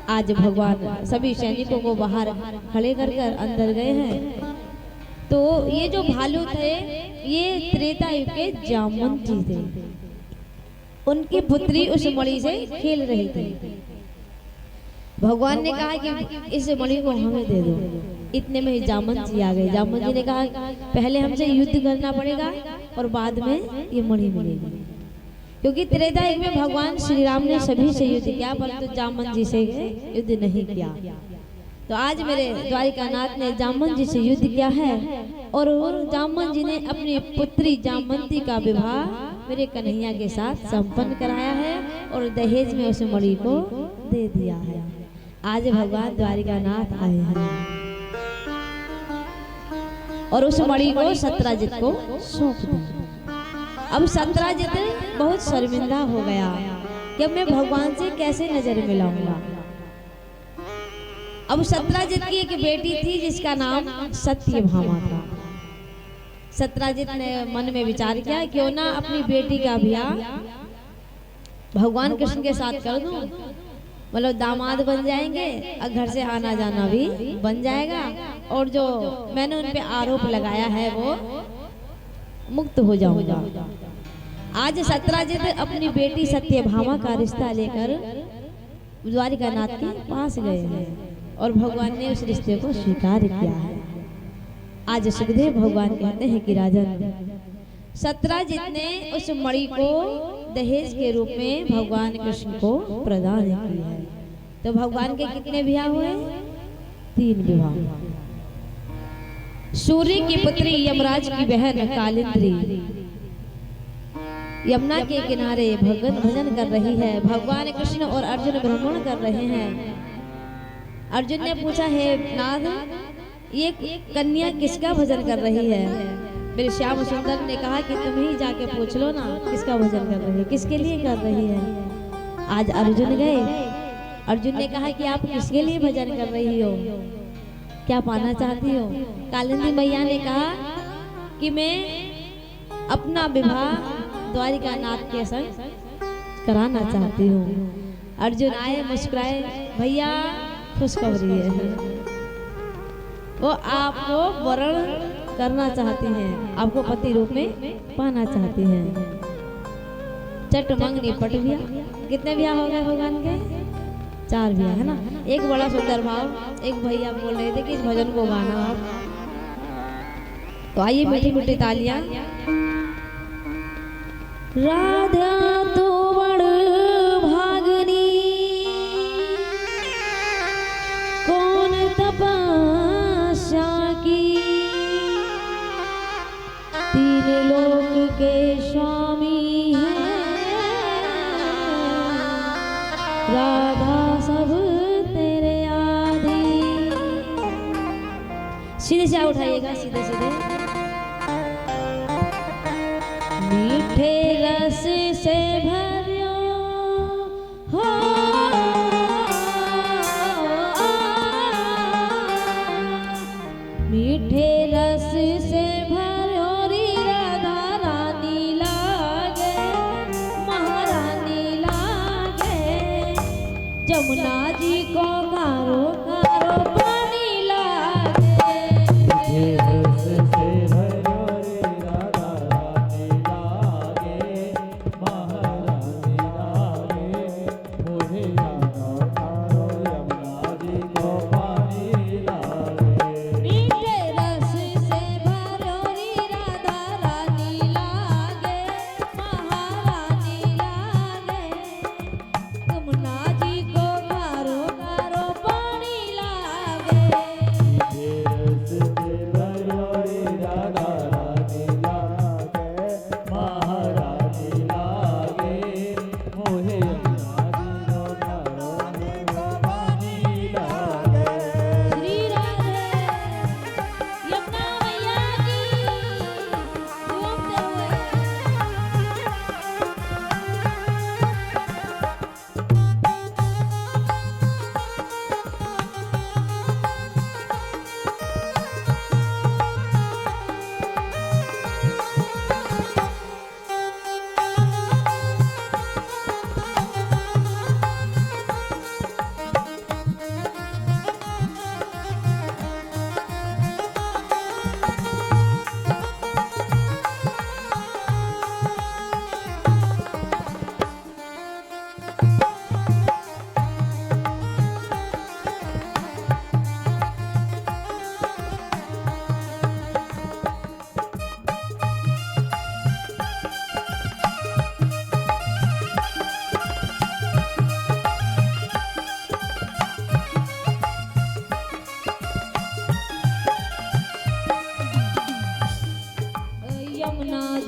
आज भगवान सभी सैनिकों को बाहर खड़े कर अंदर गए हैं। तो ये जो भालू थे ये त्रेता युग के जामवंती थे, उनकी पुत्री उस मणि से खेल रही थी। भगवान ने कहा कि इस मणि को हमें दे दो। इतने में ही जामवंत जी आ गए। जामवंत जी ने कहा पहले हमसे युद्ध करना पड़ेगा और बाद में ये मणि मिलेगी, क्योंकि त्रेता युग में भगवान श्री राम ने सभी से युद्ध किया परंतु जामवंत जी से युद्ध नहीं किया। तो आज मेरे द्वारिकानाथ ने जामन जी से युद्ध किया है और जामन जी ने अपनी पुत्री जामवंती का विवाह मेरे कन्हैया के साथ संपन्न कराया है और दहेज में उस मणि को दे दिया है। आज भगवान द्वारिकानाथ आए हैं और उस मणि को सत्राजित को सौंप दिया। अब सत्राजित बहुत शर्मिंदा हो गया कि मैं भगवान से कैसे नजर मिलाऊंगा। अब सत्राजित की एक बेटी थी जिसका नाम सत्यभामा था। सत्राजित ने मन में विचार किया क्यों ना अपनी बेटी का ब्याह भगवान कृष्ण के साथ कर दूं, मतलब दामाद बन जाएंगे और घर से आना जाना भी बन जाएगा और जो मैंने उन पे आरोप लगाया है वो मुक्त हो जाऊंगा। आज सत्राजित अपनी बेटी सत्यभामा का रिश्ता लेकर द्वारिकानाथ के पास गए हैं और भगवान ने उस रिश्ते को स्वीकार किया है। आज सुखदेव भगवान कहते हैं कि राजन, सत्राजित ने उस मणि को दहेज के रूप में भगवान कृष्ण को प्रदान की है। तो भगवान के कितने विवाह हुए? 3 विवाह। सूर्य की पुत्री यमराज की बहन कालिंद्री यमुना के किनारे भगवान भजन कर रही है। भगवान कृष्ण और अर्जुन भ्रमण कर रहे हैं। अर्जुन ने पूछा, हे नाथ, ये कन्या किसका भजन कर रही है? मेरे श्याम सुंदर ने कहा कि तुम ही जाके पूछ लो ना किसका भजन कर रही है, किसके लिए कर रही है। आज अर्जुन गए, अर्जुन ने कहा कि आप किसके लिए भजन कर रही हो, क्या पाना चाहती हो? कालिंदी मैया ने कहा कि मैं अपना विवाह द्वारिकानाथ के संग कराना चाहती हूँ। अर्जुन आए, मुस्कुराए, भैया खुशखबरी है, वो आपको वरण करना चाहती हैं, आपको पति रूप में पाना चाहती हैं। चट मंगनी पट बिया। कितने ब्याह हो गए भगवान के? 4 ब्याह है ना। एक बड़ा सुंदर भाव एक भैया बोल रहे थे कि इस भजन को गाना आप, तो आइए मीठी मीठी तालियां। राधा तो बड़ भागनी, कौन तपस्या की, 3 लोक के स्वामी है, राधा सब तेरे आदि। सीधे से उठाइएगा, सीधे सीधे। मीठे रस से भरियो हो, मीठे रस से भरियो री राधा रानी लागे, महारानी लागे, जमुना जी को कारो कारो पानी लागे।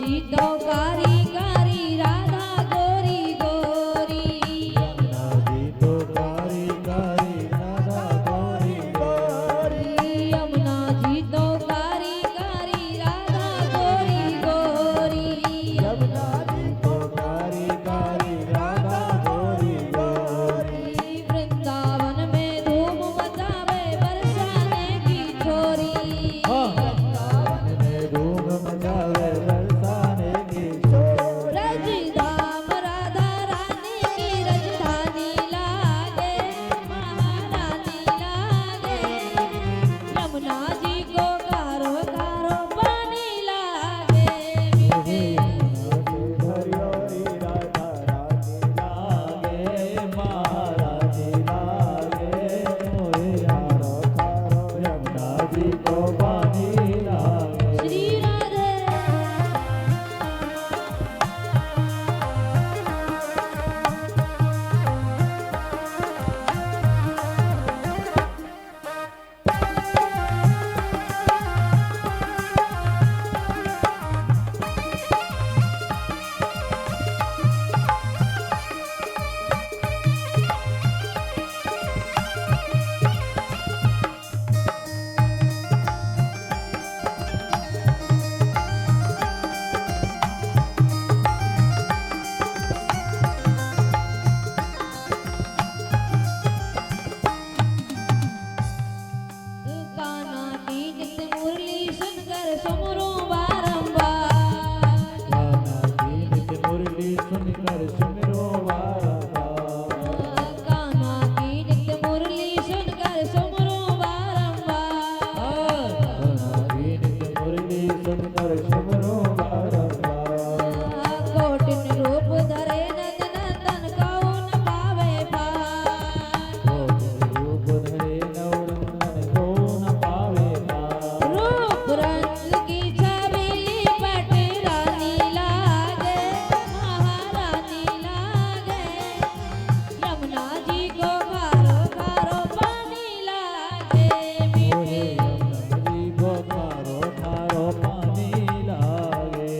जी तो कारी कारी राधा गोरी गोरी यमुना जी तो कारी कारी राधा गोरी गोरी यमुना जी तो कारी कारी राधा गोरी गोरी यमुना जी तो कारी कारी राधा गोरी गोरी वृंदावन में धूम मचावे बरसाने की छोरी वृंदावन में धूम मचावे बरसाने की छोरी रजधाम राधा रानी की राजधानी लागे महारानी लागे यमुना जी को कारो कारो पानी लागे हे यमुना के हरियोरी राधा रानी लागे महारानी लागे मोहे यारो खारो यमुना जी को पानी लागे श्री राधे कान्हा की नित मुरली सुनकर सुमरो बारंबार गाना की नित मुरली सुनकर सुमिरो बारंबार कान्हा की नित मुरली सुनकर सुमरो बारंबार गाना की नित मुरली सुनकर सुमिरो बारंबार कोटिन रूप धरे नंद नंदन कौन पावे पार रूप धरे नवरंगन को न पावे पार रूप रंग की छबीली पट रानी लागे महारानी लागे यमुना जी को खारो खारो पानी लागे मोहे यमुना जी को खारो खारो पानी लागे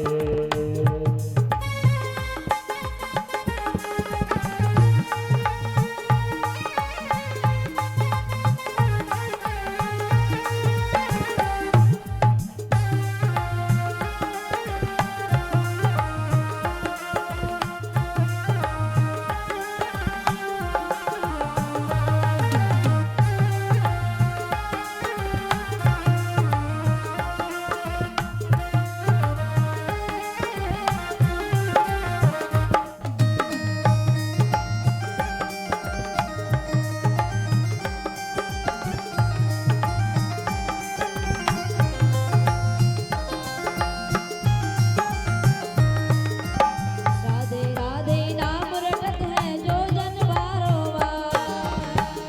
राधे राधे नाम रटत है जो जन बारो बार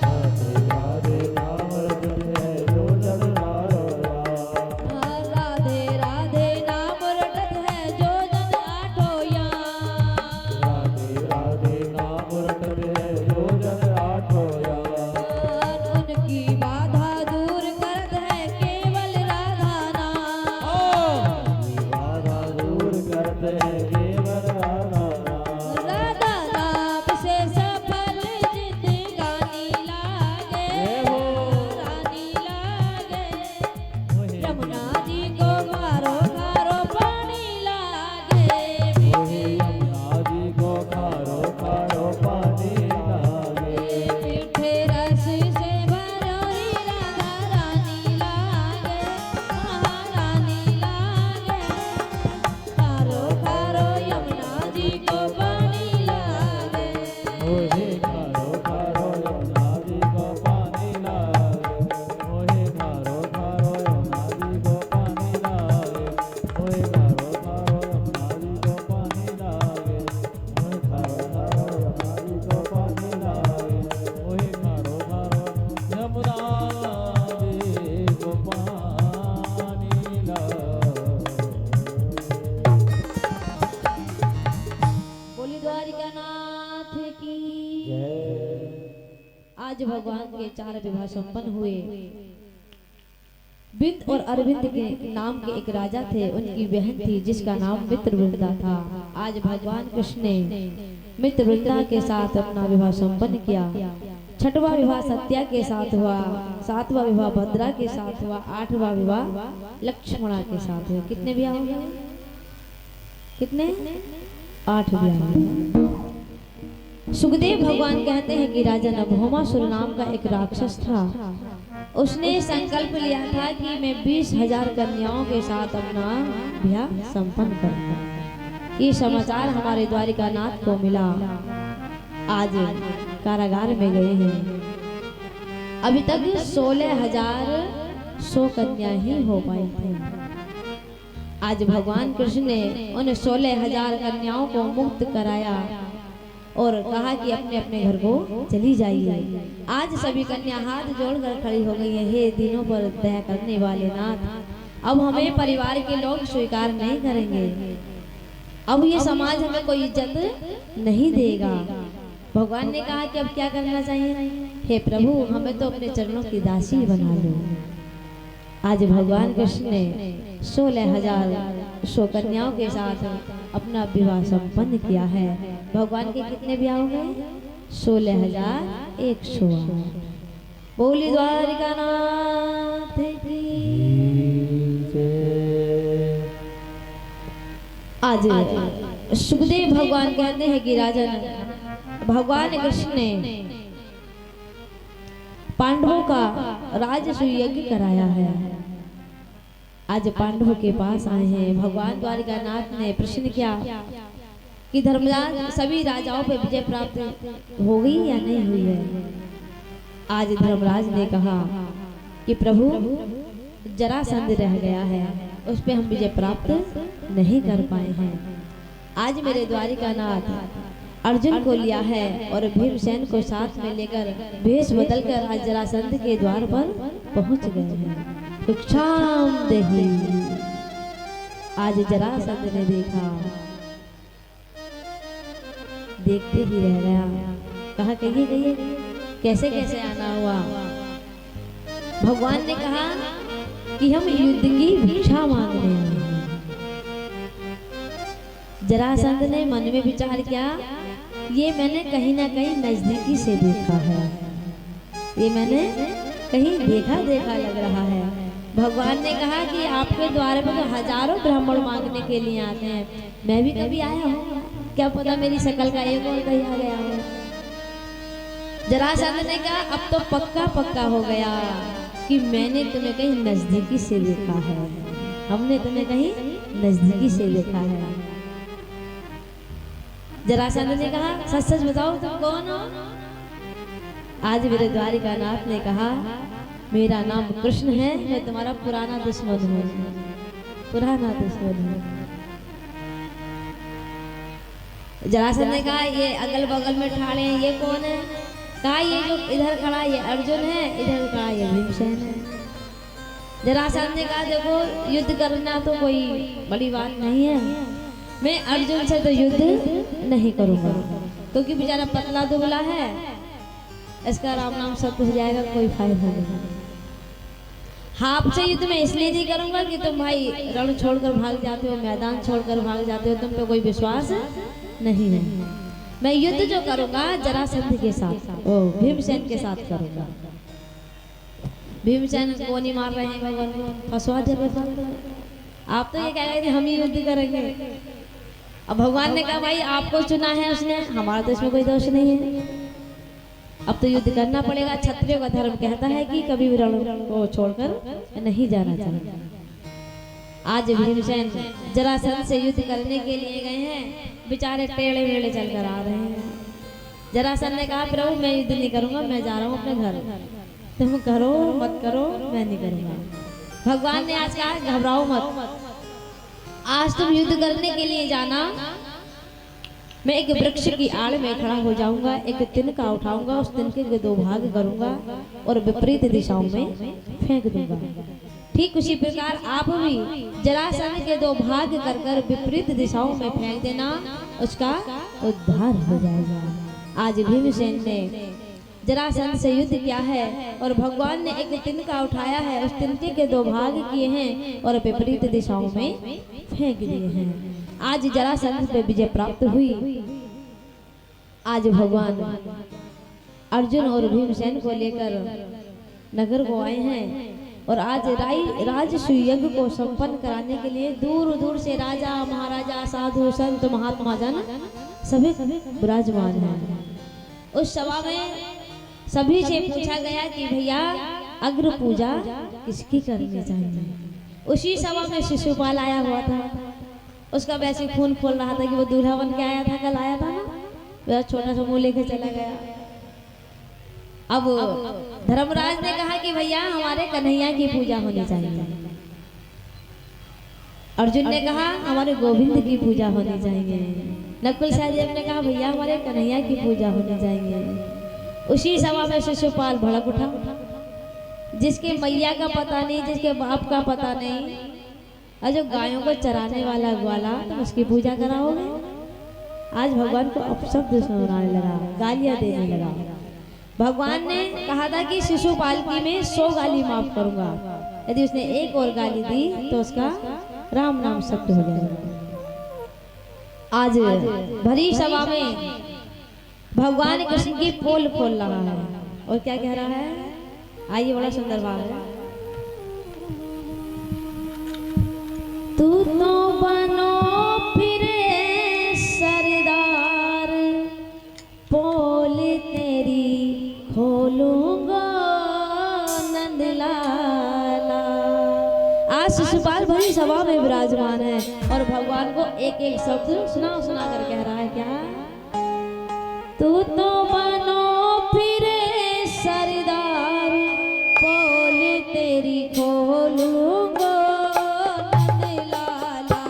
राधे राधे नाम रटत है जो जन बारो बार राधे राधे नाम रटत है जो जन आठों यार राधे राधे नाम रटत है जो जन आठों यार उनकी बाधा दूर करत है केवल राधा नाम बाधा दूर करते हैं केवल राधा नाम राधा नाम से सफल जिंदगानी लागे रानी लागे यमुना जी को खारो खारो पानी लागे मोहे यमुना जी को खारो खारो पानी लागे मीठे रस से भरोरी राधा रानी लागे महारानी लागे खारो खारो यमुना जी को पानी लागे मोहे खारो खारो यमुना जी को पानी लागे मोहे खारो खारो यमुना जी को पानी लागे मोहे खारो खारो यमुना जी को पानी लागे मोहे खारो खारो यमुना जी को पानी लागे मोहे खारो खारो यमुना जी को पानी लागे बोली द्वारिका नाथ की आज भगवान के 4 विवाह संपन्न हुए। विंद और अरविंद के नाम के एक राजा थे। उनकी बहन थी जिसका नाम मित्रवृंदा था। आज भगवान कृष्ण ने मित्रवृंदा के साथ अपना विवाह संपन्न किया। छठवां विवाह सत्या के साथ हुआ, सातवां विवाह भद्रा के साथ हुआ, आठवां विवाह लक्ष्मणा के साथ हुआ। कितने विवाह हो गए? कितने? 8 विवाह हुए। सुखदेव भगवान कहते हैं कि राजा नभौमासुर नाम का एक राक्षस था। उसने संकल्प लिया था कि मैं 20,000 कन्याओं के साथ अपना विवाह संपन्न करूंगा। ये समाचार हमारे द्वारिकानाथ को मिला। आज कारागार में गए हैं। अभी तक 16,100 कन्या ही हो पाई थी। आज भगवान कृष्ण ने उन 16,000 कन्याओं को मुक्त कराया और कहा कि अपने अपने घर को चली जाइए। आज सभी कन्या हाथ जोड़कर खड़ी हो गई है। हे दिनों पर दया करने वाले नाथ, अब हमें परिवार के लोग स्वीकार नहीं करेंगे। अब ये समाज हमें कोई इज्जत नहीं देगा। भगवान ने कहा कि अब क्या करना चाहिए? हे प्रभु, हमें तो अपने चरणों की दासी बना लो। आज भगवान कृष्ण ने 16,100 कन्याओं के साथ अपना विवाह संपन्न किया है। भगवान के कितने विवाह हो गए? 16,100। बोली द्वारिकानाथ की। आज सुखदेव भगवान कहते हैं कि राजन भगवान कृष्ण ने पांडवों का राजसूय यज्ञ कराया है। आज पांडवों के पास आए हैं। भगवान द्वारिकानाथ ने प्रश्न किया कि धर्मराज सभी राजाओं पर विजय प्राप्त हो गई या नहीं हुई है। आज धर्मराज ने कहा कि प्रभु जरासंध रह गया है, उस पे हम विजय प्राप्त नहीं कर पाए हैं। आज मेरे द्वारिकानाथ अर्जुन को लिया है और भीमसेन को साथ में लेकर भेष बदलकर आज जरासंध के द्वार पर पहुंच गए हैं। भिक्षाम देहि। आज जरासंध ने देखा, देखते ही रह गया। कहा कहिए कैसे कैसे आना हुआ। भगवान ने कहा कि हम युद्ध की भिक्षा मांगने आए हैं। जरासंध ने मन में विचार किया, ये मैंने कहीं ना कहीं नजदीकी से देखा है, ये मैंने कहीं देखा लग रहा है। भगवान ने कहा कि आपके द्वार पर तो हजारों ब्राह्मण मांगने के लिए आते हैं, मैं भी कभी आया हूँ, क्या पता मेरी शकल का एक और कहीं आ गया हो। जरासंध ने कहा अब तो पक्का हो गया कि मैंने तुम्हें कहीं नजदीकी से देखा है, हमने तुम्हें कहीं नजदीकी से देखा है। जरासंध ने कहा सच सच बताओ तुम कौन हो। आज मेरे द्वारिकानाथ ने कहा मेरा नाम कृष्ण है, मैं तुम्हारा पुराना दुश्मन हूँ, पुराना दुश्मन हूँ। जरासंध ने कहा ये अगल बगल में ठाड़े हैं, ये कौन है? कहा ये जो इधर खड़ा ये अर्जुन है, इधर खड़ा ये भीमसेन है। जरासंध ने कहा देखो युद्ध करना तो कोई बड़ी बात नहीं है, मैं अर्जुन से तो युद्ध नहीं करूंगा क्योंकि बेचारा पतला दुबला है, इसका राम नाम सब हो जाएगा, कोई फायदा नहीं। हाँ आपसे युद्ध में इसलिए नहीं करूंगा कि तुम भाई रण छोड़कर भाग जाते हो, मैदान छोड़कर भाग जाते हो, तुम पे कोई विश्वास नहीं है। मैं युद्ध जो करूंगा जरासंध के साथ, ओ भीमसेन के साथ करूंगा। भीमसेन को नहीं मार रहे हैं भगवान को, फंसवा दे आप तो ये कह रहे थे हम ही युद्ध करेंगे। अब भगवान ने कहा भाई आपको चुना है उसने, हमारा तो इसमें कोई दोष नहीं है, अब तो युद्ध करना पड़ेगा। क्षत्रियों का धर्म कहता है कि कभी भी रण को छोड़कर नहीं जाना चाहिए। आज भीमसेन जरासंध से युद्ध करने के लिए गए हैं, बेचारे टेढ़े मेढ़े चलकर आ रहे हैं। जरासंध ने कहा प्रभु मैं युद्ध नहीं करूंगा, मैं जा रहा हूँ अपने घर, तुम करो मत करो मैं नहीं करूंगा। भगवान ने आज कहा घबराओ मत, आज तुम युद्ध करने के लिए जाना, मैं एक वृक्ष की आड़ में खड़ा हो जाऊंगा, एक तिनका उठाऊंगा, उस तिनके के 2 भाग करूंगा और विपरीत दिशाओं में फेंक दूंगा। ठीक उसी प्रकार आप भी जरासंध के 2 भाग कर कर विपरीत दिशाओं में फेंक देना, उसका उद्धार हो जाएगा। आज भीमसेन ने जरासंध से युद्ध किया है और भगवान ने एक तिनका उठाया है, उस तिनके के दो भाग किए हैं और विपरीत दिशाओं में फेंक दिए हैं। आज जरासंध पे विजय प्राप्त हुई। आज भगवान अर्जुन और भीमसेन को लेकर नगर को आए हैं और आज राजसूय यज्ञ को संपन्न कराने के लिए दूर दूर से राजा महाराजा साधु संत महात्मा जन सभी विराजमान हैं। उस सभा में सभी से पूछा गया कि भैया अग्र पूजा किसकी करनी चाहिए। उसी सभा में शिशुपाल आया हुआ था, उसका वैसे खून खोल रहा था कि वो दूल्हा बन के आया था, कल आया था ना, वह छोटा सा मुंह लेके चला गया। अब धर्मराज ने कहा कि भैया हमारे कन्हैया की पूजा होनी चाहिए। अर्जुन ने कहा हमारे गोविंद की पूजा होनी चाहिए। नकुल सहदेव ने कहा भैया हमारे कन्हैया की पूजा होनी चाहिए। उसी सभा में शिशुपाल भड़क उठा, जिसके मैया का पता नहीं, जिसके बाप का पता नहीं, और जो गायों को चराने वाला ग्वाला, तो उसकी पूजा कराओगे। आज भगवान को अपशब्द सुनाने लगा, गालियां देने लगा। भगवान ने कहा था कि शिशुपाल की मैं 100 गाली माफ करूंगा, यदि उसने एक और गाली दी तो उसका राम नाम सत्य हो जाएगा। आज भरी सभा में भगवान कृष्ण की पोल खोल रहा है और क्या कह रहा है, आइए बड़ा सुंदर भाव है। तू तो बनो फिरे सरदार, पोल तेरी खोलूंगा नंदलाला। आज शिशुपाल भरी सभा में विराजमान है और भगवान को एक एक शब्द सुना सुना कर कह रहा है क्या, तू तो बनो फिरे सरदार, पोल तेरी खोलूंगा नंदलाला।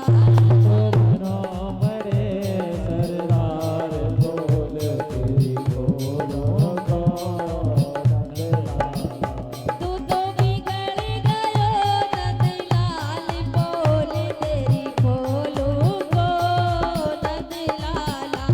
तू तो बिगड़ गयो नंदलाल, पोल तेरी खोलूंगा नंदलाला।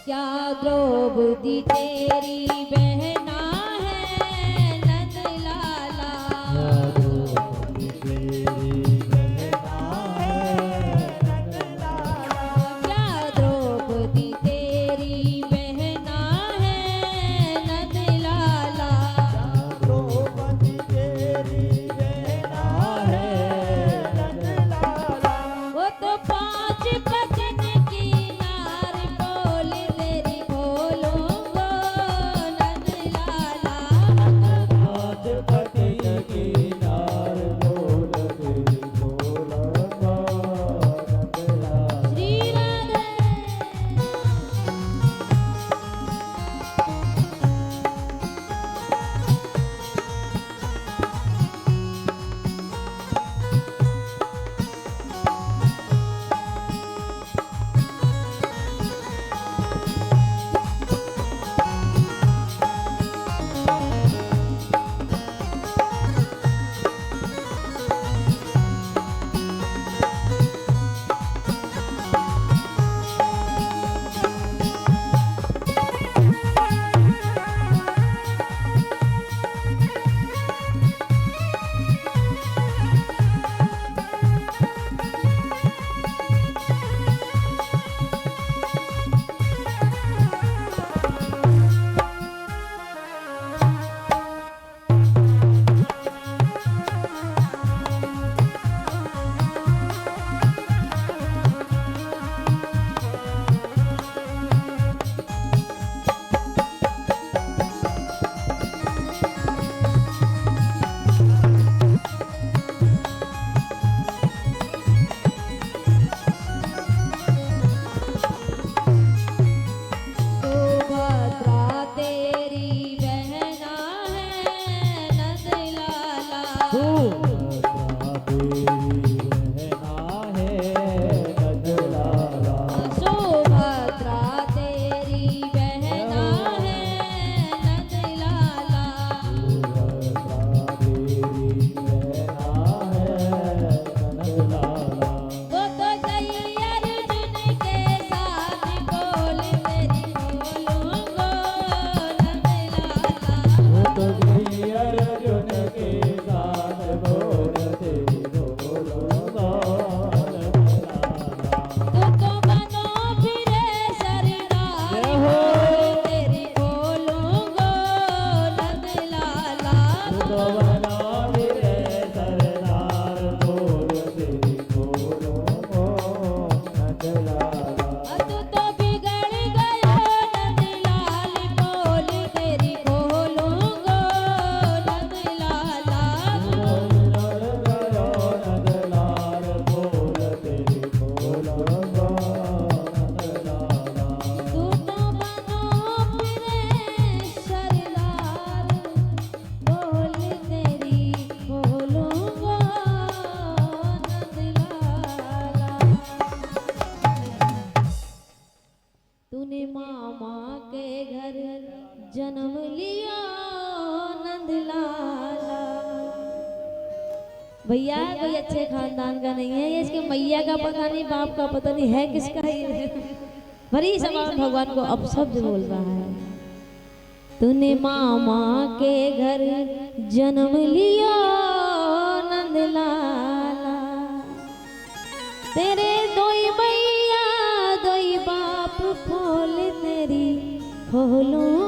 क्या द्रौपदी तेरी बहना है नंद लाला। क्या द्रौपदी तेरी बहना है नंद लाला। वो तो पांच पतन की नार बोल तेरी बोलूंगो नंद लाला। श्री राधे। सुभद्रा तेरी बहना है नंद लाला। सुभद्रा तेरी बहना है नंद लाला। वो तो गई अर्जुन के साथ बोल तेरी बोलूंगो नंद लाला। तू तो बनो फिरे सरदार बोल तेरी बोलूंगो नंद लाला। तू तो बिगड़ गयो नंद लाल बोल तेरी बोलूंगो नंद लाला। तू तो बनो फिरे सरदार बोल तेरी बोलूंगो नंद लाला। तूने मामा के घर जन्म लिया नंद लाला। भैया कोई अच्छे खानदान का नहीं है ये, इसके मैया का पता नहीं, बाप का पता नहीं, है किसका ये। भरी समान भगवान को अपशब्द बोल रहा है। तूने मामा के घर जन्म लिया नंद लाला। तेरे दोई मैया दोई बाप खोल तेरी खोलूं